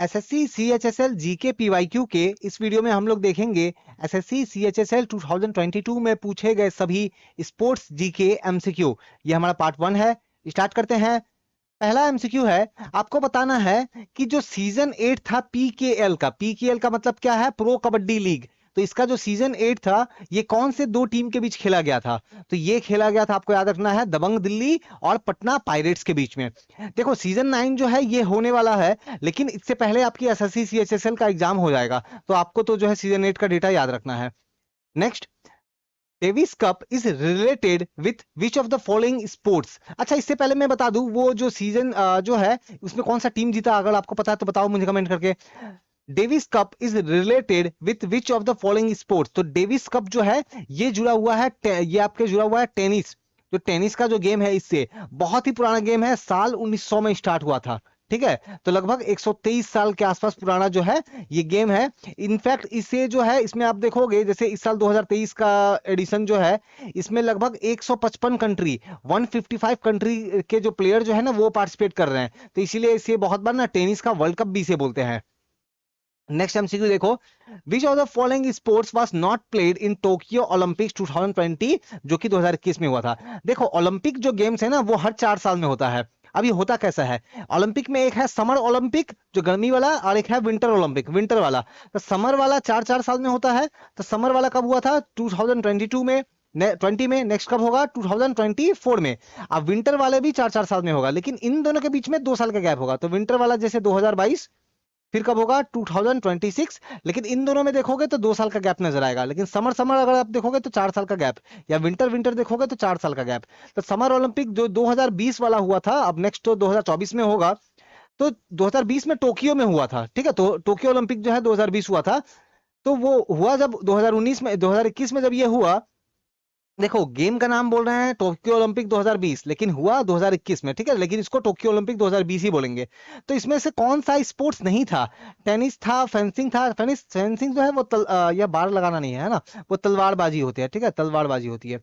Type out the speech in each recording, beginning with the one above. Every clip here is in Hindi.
एसएससी सीएचएसएल जीके पीवाईक्यू के इस वीडियो में हम लोग देखेंगे एसएससी सीएचएसएल 2022 में पूछे गए सभी स्पोर्ट्स जीके एमसीक्यू। ये हमारा पार्ट 1 है। स्टार्ट करते हैं। पहला एमसीक्यू है, आपको बताना है कि जो सीजन 8 था पीकेएल का, पीकेएल का मतलब क्या है, प्रो कबड्डी लीग। तो इसका जो सीजन 8 था ये कौन से दो टीम के बीच खेला गया था? तो ये खेला गया था, आपको याद रखना है, दबंग दिल्ली और पटना पायरेट्स के बीच में। देखो सीजन 9 जो है ये होने वाला है, लेकिन इससे पहले आपकी एसएससी सीएचएसएल का एग्जाम हो जाएगा, तो आपको तो जो है सीजन 8 का डेटा याद रखना है। Next, Davis cup is related with which of the following sports. अच्छा, इससे पहले मैं बता दूं वो जो सीजन जो है उसमें कौन सा टीम जीता, अगर आपको पता है तो बताओ मुझे कमेंट करके। Davis cup is related with which of the following sports. तो डेविस कप जो है ये जुड़ा हुआ है, ये आपके जुड़ा हुआ है टेनिस। जो टेनिस का जो गेम है इससे बहुत ही पुराना गेम है, साल 1900 में स्टार्ट हुआ था। ठीक है, तो लगभग 123 साल के आसपास पुराना जो है ये गेम है। इनफैक्ट इसे जो है इसमें आप देखोगे जैसे इस साल 2023 का एडिशन जो है इसमें लगभग 155 कंट्री 155 कंट्री के जो प्लेयर जो है ना वो पार्टिसिपेट कर रहे हैं, तो इसीलिए इसे बहुत बार ना टेनिस का वर्ल्ड कप भी इसे बोलते हैं। नेक्स्ट एमसीक्यू देखो, which of the following sports was not played in Tokyo Olympics 2020, जो कि 2021 में हुआ था। देखो ओलंपिक जो गेम्स है ना वो हर 4 साल में होता है। अब ये होता कैसा है, ओलंपिक में एक है समर ओलंपिक जो गर्मी वाला, और एक है विंटर ओलंपिक विंटर वाला। तो समर वाला 4-4 साल में होता है। तो समर वाला कब हुआ था? 2022 में, 20 में। नेक्स्ट कब होगा? 2024 में। अब विंटर वाले भी 4-4 साल में होगा, लेकिन इन दोनों के बीच में 2 साल का गैप होगा। तो विंटर वाला जैसे 2022, फिर कब होगा? 2026। लेकिन इन दोनों में देखोगे तो 2 साल का गैप नजर आएगा, लेकिन समर समर अगर आप देखोगे तो 4 साल का गैप, या विंटर विंटर देखोगे तो 4 साल का गैप। तो समर ओलंपिक जो 2020 वाला हुआ था, अब नेक्स्ट तो 2024 में होगा। तो 2020 में टोक्यो में हुआ था, ठीक है, तो टोक्यो ओलंपिक जो है 2020 हुआ था। तो वो हुआ जब 2019 में, 2021 में जब ये हुआ। देखो गेम का नाम बोल रहे हैं टोक्यो ओलंपिक 2020, लेकिन हुआ 2021 में, ठीक है, लेकिन इसको टोक्यो ओलंपिक 2020 ही बोलेंगे। तो इसमें से कौन सा स्पोर्ट्स नहीं था? टेनिस था, फेंसिंग था। फेंसिंग जो है वो या बार लगाना नहीं है ना, वो तलवारबाजी होती है, ठीक है, तलवारबाजी होती है।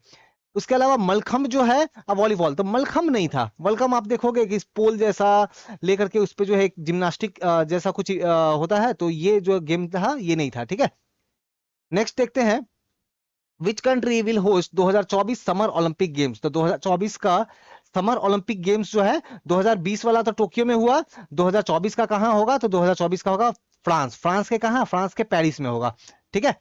उसके अलावा मलखम जो है, अब वॉलीबॉल, तो मलखम नहीं था। मलखम आप देखोगे कि पोल जैसा लेकर के उस पे जो है एक जिम्नास्टिक जैसा कुछ होता है, तो ये जो गेम था ये नहीं था, ठीक है। नेक्स्ट देखते हैं, which country will host 2024 summer Olympic games. तो 2024 का समर ओलंपिक गेम्स जो है, 2020 वाला तो टोक्यो में हुआ, 2024 का कहां होगा? तो 2024 का होगा फ्रांस। फ्रांस के कहां? फ्रांस के पेरिस में होगा, ठीक है।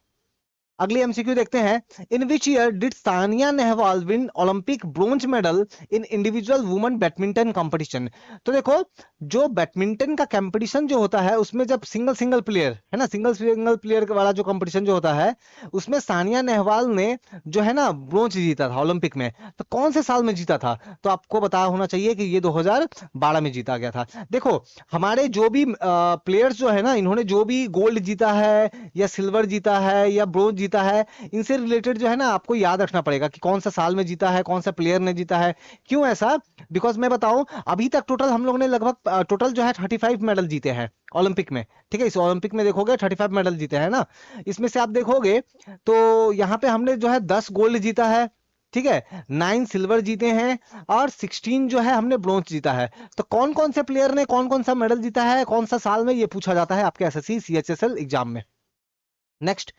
अगली एमसीक्यू देखते हैं, in which year did Saina Nehwal win Olympic bronze medal in individual women badminton competition. तो देखो जो बैडमिंटन का कंपटीशन जो होता है उसमें जब सिंगल सिंगल प्लेयर है ना, सिंगल सिंगल प्लेयर वाला जो कंपटीशन जो होता है उसमें सानिया नेहवाल ने जो है ना ब्रोंज जीता था ओलंपिक में। तो कौन से साल में जीता था? तो आपको पता होना चाहिए कि ये 2012 में जीता गया था। देखो हमारे जो भी प्लेयर्स जो है ना, इन्होंने जो भी गोल्ड जीता है या सिल्वर जीता है या ब्रोंज जीता है, इनसे रिलेटेड जो है ना आपको याद रखना पड़ेगा कि कौन सा साल में जीता है, कौन सा प्लेयर ने जीता है। क्यों ऐसा? बिकॉज मैं बताऊं, अभी तक टोटल हम लोगों ने लगभग टोटल जो है 35 मेडल जीते हैं ओलंपिक में, ठीक है। इस ओलंपिक में देखोगे 35 मेडल जीते हैं ना, इसमें से आप देखोगे तो यहाँ पे हमने जो है 10 गोल्ड जीता है, ठीक है, 9 सिल्वर जीते हैं, और 16 जो है हमने ब्रोंज जीता है। तो कौन कौन से प्लेयर ने कौन कौन सा मेडल जीता है, कौन सा साल में, ये पूछा जाता है आपके एसएससी सीएचएसएल एग्जाम में। Next,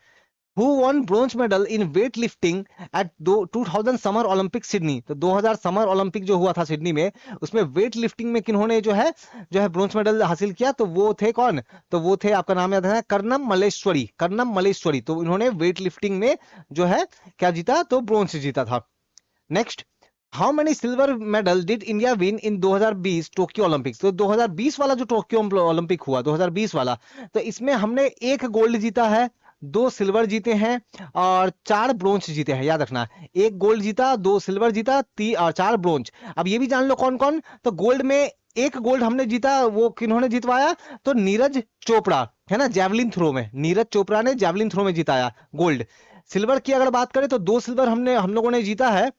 who won bronze medal in weight lifting at 2000 summer Olympic Sydney. तो 2000 समर ओलंपिक जो हुआ था सिडनी में, उसमें वेट लिफ्टिंग में किन्होंने जो है ब्रोंज मेडल हासिल किया? तो वो थे कौन? तो वो थे, आपका नाम याद है, कर्णम मल्लेश्वरी, कर्णम मल्लेश्वरी। तो इन्होंने वेट लिफ्टिंग में जो है क्या जीता? तो ब्रोंज जीता था। Next, how many silver medal did India win in 2020 Tokyo Olympics. तो 2020 वाला जो टोक्यो ओलंपिक हुआ 2020 वाला, तो इसमें हमने 1 गोल्ड जीता है, 2 सिल्वर जीते हैं, और 4 ब्रोंज जीते हैं। याद रखना, 1 गोल्ड जीता, 2 सिल्वर जीता, 3 और 4 ब्रोंज। अब ये भी जान लो कौन कौन। तो गोल्ड में 1 गोल्ड हमने जीता, वो किन्होंने जितवाया? तो नीरज चोपड़ा, है ना, जेवलिन थ्रो में नीरज चोपड़ा ने जेवलिन थ्रो में जिताया गोल्ड। सिल्वर की अगर बात करें तो 2 सिल्वर हम लोगों ने जीता है।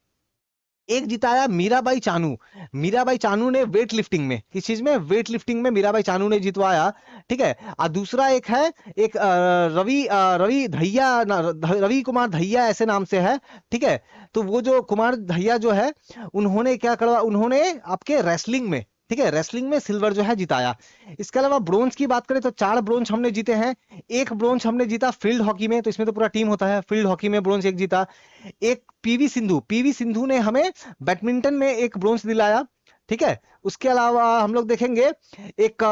एक जिताया मीराबाई चानू, मीराबाई चानू ने वेट लिफ्टिंग में, किस चीज में? वेट लिफ्टिंग में मीराबाई चानू ने जितवाया, ठीक है। और दूसरा एक है, एक रवि धैया रवि कुमार धैया ऐसे नाम से है, ठीक है। तो वो जो कुमार धैया जो है, उन्होंने क्या करवा, उन्होंने आपके रेसलिंग में, ठीक है, रेसलिंग में सिल्वर जो है जिताया। इसके अलावा ब्रोंज की बात करें तो 4 ब्रोंज हमने जीते हैं। एक ब्रोंज हमने जीता फील्ड हॉकी में, तो इसमें तो पूरा टीम होता है, फील्ड हॉकी में ब्रोंज एक जीता। एक पीवी सिंधु ने हमें बैडमिंटन में एक ब्रोंज दिलाया, ठीक है। उसके अलावा हम लोग देखेंगे एक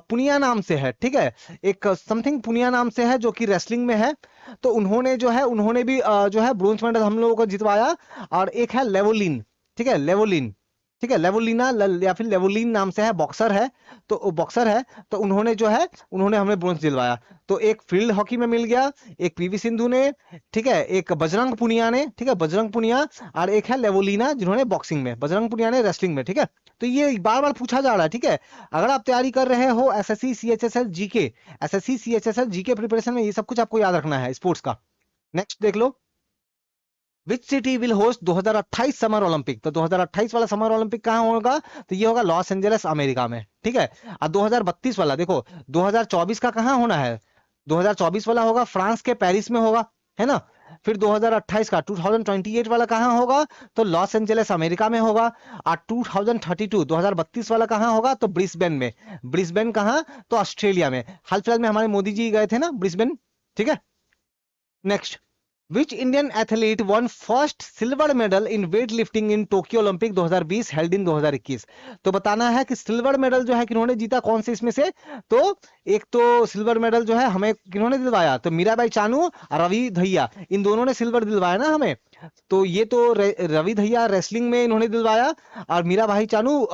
पुनिया नाम से है, ठीक है, एक समथिंग पुनिया नाम से है जो कि रेसलिंग में है, तो उन्होंने भी जो है ब्रोंज मेडल हम लोगों को जितवाया। और एक है लेवोलिन, ठीक है, लेवोलिन, ठीक है, लेवोलिना या फिर लेवोलिन नाम से है, बॉक्सर है, तो बॉक्सर है, तो उन्होंने हमें ब्रोंज दिलवाया। तो एक फील्ड हॉकी में मिल गया, एक पीवी सिंधु ने, ठीक है, एक बजरंग पुनिया ने, ठीक है, बजरंग पुनिया, और एक है लेवोलिना जिन्होंने बॉक्सिंग में, बजरंग पुनिया ने रेसलिंग में, ठीक है। तो ये बार बार पूछा जा रहा है, ठीक है। अगर आप तैयारी कर रहे हो एसएससी सीएचएसएल जीके प्रिपरेशन में, ये सब कुछ आपको याद रखना है स्पोर्ट्स का। नेक्स्ट देख लो, which city will host 2028 summer Olympic. तो 2028 वाला समर ओलंपिक कहां होगा, तो ये होगा लॉस एंजलिस अमेरिका में, ठीक है। और 2032 वाला देखो, 2024 का कहां होना है, 2024 वाला होगा फ्रांस के पेरिस में होगा, है ना। फिर 2028 का 2028 वाला कहां होगा, तो लॉस एंजलिस अमेरिका में होगा। और 2032 वाला कहां होगा, तो ब्रिस्बेन में। ब्रिस्बेन कहां, तो ऑस्ट्रेलिया में। हाल फिलहाल में हमारे मोदी जी गए थे ना ब्रिस्बेन, ठीक है। Next, Which Indian athlete won first silver medal in weightlifting in Tokyo Olympic 2020 held in 2021। तो बताना है कि सिल्वर मेडल जो है किन्होंने जीता, कौन से इसमें से। तो एक तो सिल्वर मेडल जो है हमें किन्होंने दिलवाया, तो मीराबाई चानू और रवि दहिया, इन दोनों ने सिल्वर दिलवाया ना हमें। तो ये तो रवि दहिया रेसलिंग में इन्होंने दिलवाया, और मीराबाई चानू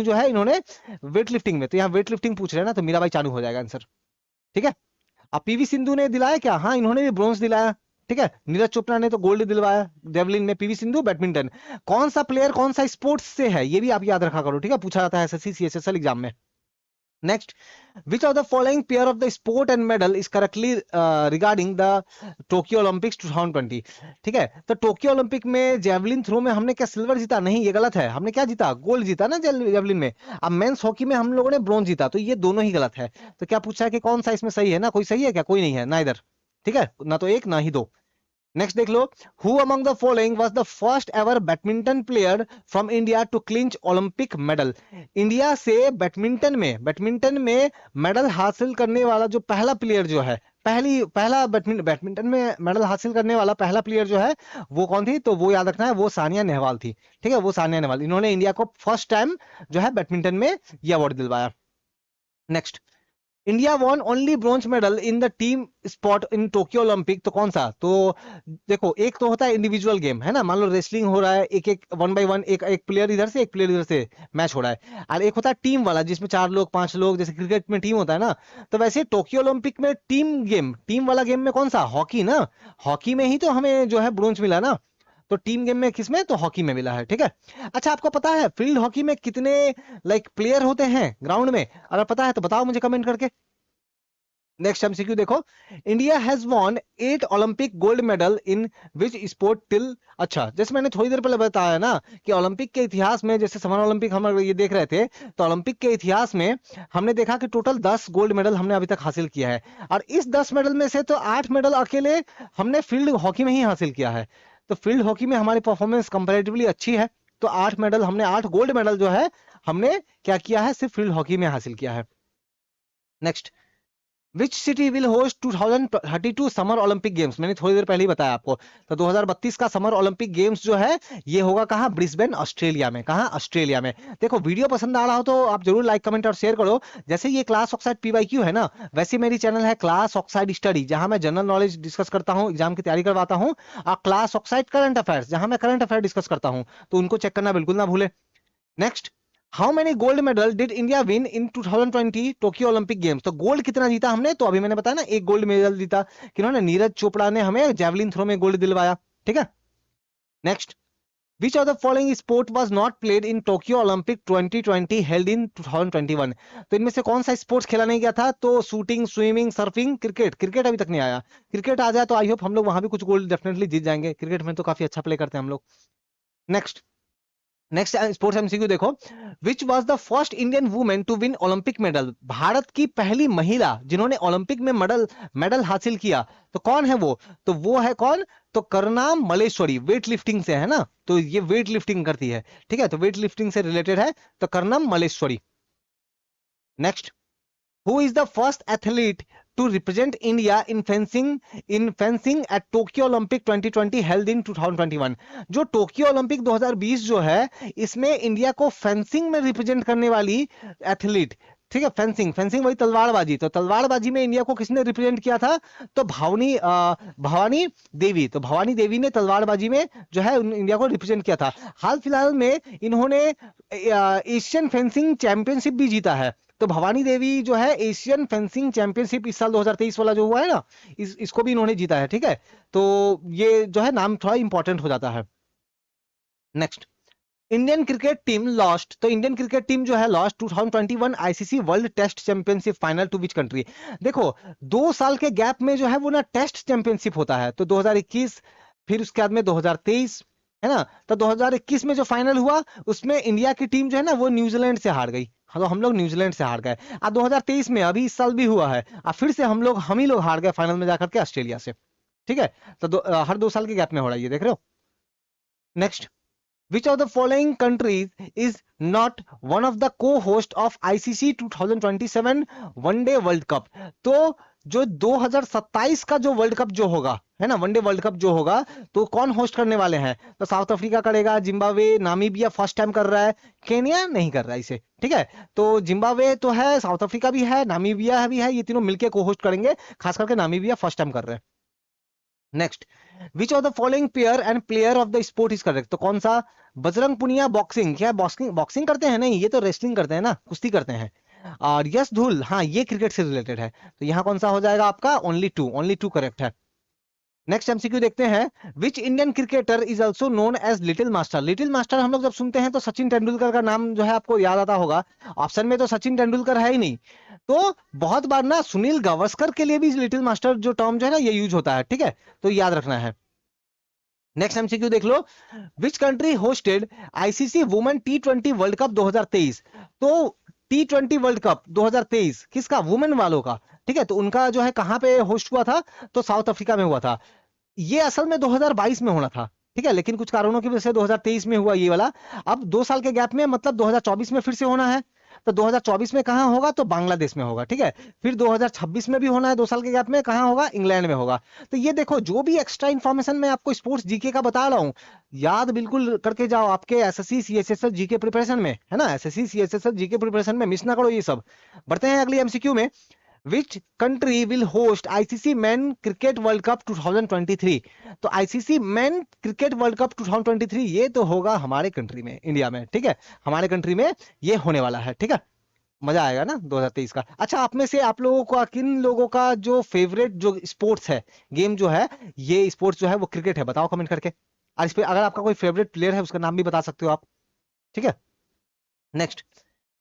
जो है इन्होंने वेट लिफ्टिंग में। तो यहाँ वेट लिफ्टिंग पूछ रहे हैं ना, तो मीराबाई चानू हो जाएगा आंसर, ठीक है। अब पीवी सिंधु ने दिलाया क्या, हाँ इन्होंने भी ब्रोंज दिलाया, ठीक है। नीरज चोपड़ा ने तो गोल्ड दिलवाया जेवलिन में, पीवी सिंधु बैडमिंटन। कौन सा प्लेयर कौन सा स्पोर्ट्स से है, ये भी आप याद रखा करो, ठीक है, पूछा जाता है एसएससी सीएचएसएल एग्जाम में। Next, which of the following pair of the sport and medal is correctly regarding the Tokyo Olympics 2020। ठीक है, तो टोक्यो ओलंपिक में जेवलिन थ्रो में हमने क्या सिल्वर जीता, नहीं ये गलत है। हमने क्या जीता, गोल्ड जीता ना जेवलिन में। अब मेंस हॉकी में हम लोगों ने ब्रॉन्ज जीता, तो ये दोनों ही गलत है। तो क्या पूछा है कि कौन सा इसमें सही है ना, कोई सही है क्या, कोई नहीं है ना इधर, ठीक है, ना तो एक ना ही दो। नेक्स्ट देख लो, who among the following was the first ever badminton player from India to clinch Olympic medal. India से बैडमिंटन में मेडल हासिल करने वाला जो पहला प्लेयर जो है, पहला बैडमिंटन में मेडल हासिल करने वाला पहला प्लेयर जो है वो कौन थी, तो वो याद रखना है, वो सानिया नेहवाल थी, ठीक है, वो सानिया नेहवाल। इन्होंने इंडिया को फर्स्ट टाइम जो है बैडमिंटन में ये अवार्ड दिलवाया। Next, India won only bronze medal in the team spot in Tokyo Olympic. तो कौन सा, तो देखो एक तो होता है इंडिविजुअल गेम, है ना, मान लो रेसलिंग हो रहा है, एक एक 1 by 1, एक प्लेयर इधर से एक प्लेयर इधर से मैच हो रहा है। और एक होता है टीम वाला जिसमें 4 लोग 5 लोग, जैसे क्रिकेट में टीम होता है ना। तो वैसे टोक्यो ओलंपिक में टीम वाला गेम में कौन सा, हॉकी ना। हॉकी में ही तो हमें जो है ब्रॉन्ज मिला ना। तो टीम गेम में किसमें, तो हॉकी में मिला है, ठीक है। अच्छा, आपको पता है फील्ड हॉकी में कितने प्लेयर होते हैं ग्राउंड में, अगर पता है तो बताओ मुझे कमेंट करके। नेक्स्ट एमसीक्यू देखो, India has won 8 Olympic gold medal in which sport till. अच्छा, जैसे मैंने थोड़ी देर पहले बताया ना कि ओलंपिक के इतिहास में, जैसे समर ओलंपिक हम ये देख रहे थे, तो ओलंपिक के इतिहास में हमने देखा कि टोटल 10 गोल्ड मेडल हमने अभी तक हासिल किया है। और इस 10 मेडल में से तो 8 मेडल अकेले हमने फील्ड हॉकी में ही हासिल किया है। तो फील्ड हॉकी में हमारी परफॉर्मेंस कंपैरेटिवली अच्छी है। तो 8 मेडल हमने, 8 गोल्ड मेडल जो है हमने क्या किया है, सिर्फ फील्ड हॉकी में हासिल किया है। Next, which city will host 2032 summer Olympic games. मैंने थोड़ी देर पहले ही बताया आपको। तो 2032 का समर ओलंपिक गेम्स जो है ये होगा कहाँ, ब्रिस्बेन ऑस्ट्रेलिया में। कहाँ, ऑस्ट्रेलिया में। देखो वीडियो पसंद आ रहा हो तो आप जरूर लाइक कमेंट और शेयर करो। जैसे ये क्लास ऑक्साइड पीवाईक्यू है ना, वैसे मेरी चैनल है क्लास ऑक्साइड स्टडी, जहां मैं जनरल नॉलेज डिस्कस करता हूँ, एग्जाम की तैयारी करवाता हूँ। और क्लास ऑक्साइड करंट अफेयर्स, जहां मैं करंट अफेयर डिस्कस करता हूँ, तो उनको चेक करना बिल्कुल ना भूले। Next, how many gold medal did India win in 2020 Tokyo Olympic games. तो गोल्ड कितना जीता हमने, तो अभी मैंने बताया ना, एक गोल्ड मेडल जीता। किन्होंने, नीरज चोपड़ा ने हमें जेवलिन थ्रो में गोल्ड दिलवाया, ठीक है। Next, which of the following sport was not played in Tokyo Olympic 2020 held in 2021। तो इनमें से कौन सा स्पोर्ट्स खेला नहीं गया था, तो शूटिंग, स्विमिंग, सर्फिंग, क्रिकेट अभी तक नहीं आया। क्रिकेट आ जाए तो आई होप हम लोग वहां भी कुछ गोल्ड डेफिनेटली जीत जाएंगे। क्रिकेट में तो काफी अच्छा प्ले करते हैं हम लोग। नेक्स्ट, नेक्स्ट स्पोर्ट्स एमसीक्यू देखो, which was the first Indian women to win Olympic medal, Bharat की पहली महिला जिन्होंने ओलंपिक में मेडल मेडल हासिल किया, तो कौन है वो? तो वो है कौन? तो करनाम मलेश्वरी, वेट लिफ्टिंग से है ना, तो ये वेट लिफ्टिंग करती है, ठीक है, तो वेट लिफ्टिंग से रिलेटेड है, तो Karnam Malleswari. Next, who is the first athlete to represent India in fencing at Tokyo Olympic 2020 held in 2021? जो टोक्यो ओलंपिक 2020 जो है, इसमें इंडिया को फेंसिंग में रिप्रेजेंट करने वाली एथलीट, ठीक है, फेंसिंग, फेंसिंग वही तलवारबाजी, तो तलवारबाजी में इंडिया को किसने रिप्रेजेंट किया था? तो भवानी देवी, तो भवानी देवी ने तलवारबाजी में जो है इंडिया को रिप्रेजेंट किया था। हाल फिलहाल में इन्होंने एशियन फेंसिंग चैंपियनशिप भी जीता है, तो भवानी देवी जो है एशियन फेंसिंग चैंपियनशिप इस साल 2023 वाला जो हुआ है ना, इसको भी इन्होंने जीता है, ठीक है, तो ये जो है नाम थोड़ा इंपॉर्टेंट हो जाता है। Next, Indian cricket team lost, तो इंडियन क्रिकेट टीम जो है lost 2021 ICC world test championship final to which country? देखो 2 साल के गैप में जो है वो ना टेस्ट चैंपियनशिप होता है, तो 2021, फिर उसके बाद में 2023, है ना, तो 2021 में जो फाइनल हुआ उसमें इंडिया की टीम जो है ना वो न्यूजीलैंड से हार गई, हाँ, तो हम लोग न्यूजीलैंड से हार गए। 2023 में अभी इस साल भी हुआ है, फिर से हम ही लोग हार गए फाइनल में जाकर के ऑस्ट्रेलिया से, ठीक है, तो हर 2 साल के गैप में हो रहा है, ये देख रहे हो। Next, which of the following countries is not one of the co-host of ICC 2027 one day world cup? तो जो 2027 का जो वर्ल्ड कप जो होगा, है ना, वनडे वर्ल्ड कप जो होगा, तो कौन होस्ट करने वाले हैं? तो साउथ अफ्रीका करेगा, जिम्बाब्वे, नामीबिया फर्स्ट टाइम कर रहा है, केनिया नहीं कर रहा है इसे, ठीक है, तो जिम्बाब्वे तो है, साउथ अफ्रीका भी है, नामीबिया भी है, ये तीनों मिलकर को होस्ट करेंगे, खास करके नामीबिया फर्स्ट टाइम कर रहे हैं। Next, which of the following pair and player of the sport is correct? तो कौन सा? बजरंग पुनिया बॉक्सिंग, क्या बॉक्सिंग बॉक्सिंग करते हैं? नहीं, ये तो रेसलिंग करते हैं ना, कुश्ती करते हैं। और यश धुल, हाँ, ये क्रिकेट से रिलेटेड है, तो यहाँ कौन सा हो जाएगा आपका? ओनली टू करेक्ट है। नेक्स्ट एमसीक्यू देखते हैं, which Indian cricketer is also known as little master? Little master हम लोग जब सुनते हैं तो सचिन तेंदुलकर का नाम जो है आपको याद आता होगा, ऑप्शन में तो सचिन तेंदुलकर है ही नहीं, तो बहुत बार ना सुनील गावस्कर के लिए भी लिटिल मास्टर जो टर्म जो है ना ये यूज होता है, ठीक है, तो याद रखना है। नेक्स्ट एमसीक्यू देख लो, which country hosted ICC women टी20 वर्ल्ड कप 2023? तो टी20 वर्ल्ड कप 2023 किसका? वुमेन वालों का, ठीक है, तो उनका जो है कहां पे होस्ट हुआ था? तो साउथ अफ्रीका में हुआ था। ये असल में 2022 में होना था, ठीक है, लेकिन कुछ कारणों की वजह से 2023 में हुआ ये वाला। अब 2 साल के गैप में, मतलब 2024 में फिर से होना है, तो 2024 में कहां होगा? तो बांग्लादेश में होगा, ठीक है, फिर 2026 में भी होना है, 2 साल के गैप में, कहां होगा? इंग्लैंड में होगा। तो ये देखो, जो भी एक्स्ट्रा इन्फॉर्मेशन मैं आपको स्पोर्ट्स जीके का बता रहा हूं, याद बिल्कुल करके जाओ, आपके एसएससी सीएचएसएल जीके प्रिपरेशन में, है ना, एसएससी सीएचएसएल जीके प्रिपरेशन में मिस ना करो ये सब। बढ़ते हैं अगली एमसीक्यू में, Which country will host ICC Men Cricket World Cup 2023? तो ICC Men Cricket World Cup 2023 ये तो होगा हमारे कंट्री में, इंडिया में, ठीक है, हमारे कंट्री में ये होने वाला है, ठीक है, मजा आएगा ना 2023 का। अच्छा, आप में से आप लोगों का, किन लोगों का जो फेवरेट जो स्पोर्ट्स है, गेम जो है, ये स्पोर्ट्स जो है वो क्रिकेट है, बताओ कमेंट करके, और इस पे अगर आपका कोई फेवरेट प्लेयर है उसका नाम भी बता सकते हो आप, ठीक है। Next,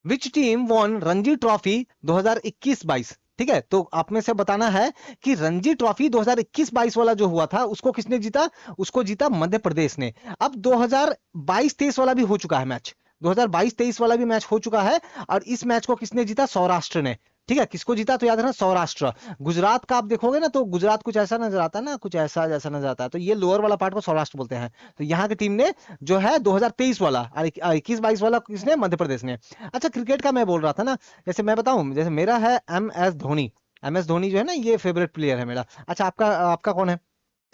which team von Ranji trophy 2021-22? ठीक है, तो आप में से बताना है कि रणजी ट्रॉफी 2021-22 वाला जो हुआ था उसको किसने जीता? उसको जीता मध्य प्रदेश ने। अब 2022-23 वाला भी हो चुका है मैच, 2022-23 वाला भी मैच हो चुका है, और इस मैच को किसने जीता? सौराष्ट्र ने, ठीक है, किसको जीता? तो याद रखना, सौराष्ट्र। गुजरात का आप देखोगे ना तो गुजरात कुछ ऐसा नजर आता है ना, कुछ ऐसा जैसा नजर आता है, तो ये लोअर वाला पार्ट को सौराष्ट्र बोलते हैं। तो यहाँ की टीम ने जो है 2023 वाला और 21-22 वाला किसने? मध्य प्रदेश ने। अच्छा, क्रिकेट का मैं बोल रहा था ना, जैसे मैं बताऊं, जैसे मेरा है MS धोनी, MS धोनी जो है ना ये फेवरेट प्लेयर है मेरा। अच्छा, आपका आपका कौन है?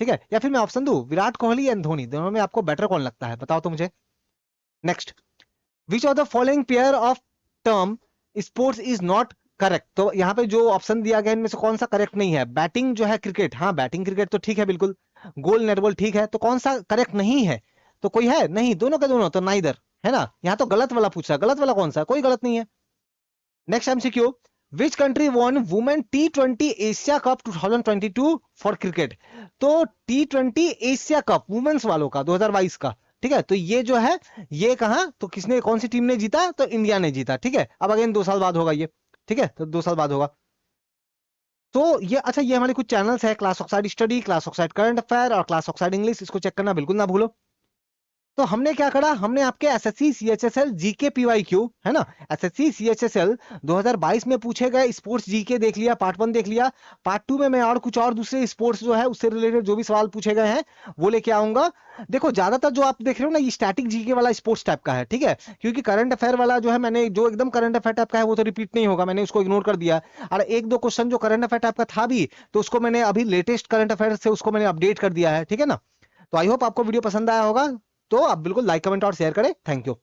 ठीक है, या फिर मैं ऑप्शन दूं, विराट कोहली एंड धोनी, दोनों में आपको बेटर कौन लगता है, बताओ तो मुझे। Next, which of the following pair of term sports is not correct? तो यहाँ पे जो ऑप्शन दिया गया इनमें से कौन सा करेक्ट नहीं है? बैटिंग जो है क्रिकेट, हाँ बैटिंग क्रिकेट तो ठीक है बिल्कुल, गोल नेटबॉल ठीक है, तो कौन सा करेक्ट नहीं है? तो कोई है नहीं, दोनों के दोनों, तो नाइदर, है ना, यहाँ तो गलत वाला पूछा, गलत वाला कौन सा? कोई गलत नहीं है। Next MCQ, which country won women T20 Asia cup 2022 for cricket? तो T20 एशिया कप वुमेन्स वालों का 2022 का, ठीक है, तो ये जो है ये कहा, तो किसने, कौन सी टीम ने जीता? तो इंडिया ने जीता, ठीक है। अब अगेन 2 साल बाद होगा ये, ठीक है, तो 2 साल बाद होगा। तो ये, अच्छा, ये हमारे कुछ चैनल्स है, class oxide study, class oxide current affair और क्लास ऑक्साइड इंग्लिश, इसको चेक करना बिल्कुल ना भूलो। तो हमने क्या करा, हमने आपके एसएससी सीएचएसएल जीके पीवाईक्यू है ना, एसएससी सीएचएसएल 2022 में पूछे गए स्पोर्ट्स जीके देख लिया, पार्ट 1 देख लिया। पार्ट 2 में मैं और कुछ और दूसरे स्पोर्ट्स जो है उससे रिलेटेड जो भी सवाल पूछे गए हैं वो लेके आऊंगा। देखो ज्यादातर जो आप देख रहे हो ना ये स्टैटिक जीके वाला स्पोर्ट्स टाइप का है, ठीक है, क्योंकि करंट अफेयर वाला जो है मैंने जो एकदम करंट अफेयर टाइप का है वो तो रिपीट नहीं होगा, मैंने उसको इग्नोर कर दिया। और एक दो क्वेश्चन जो करंट अफेयर टाइप का था भी तो उसको मैंने अभी लेटेस्ट करंट अफेयर से उसको मैंने अपडेट कर दिया है, ठीक है ना। तो आई होप आपको वीडियो पसंद आया होगा, तो आप बिल्कुल लाइक कमेंट और शेयर करें। Thank you.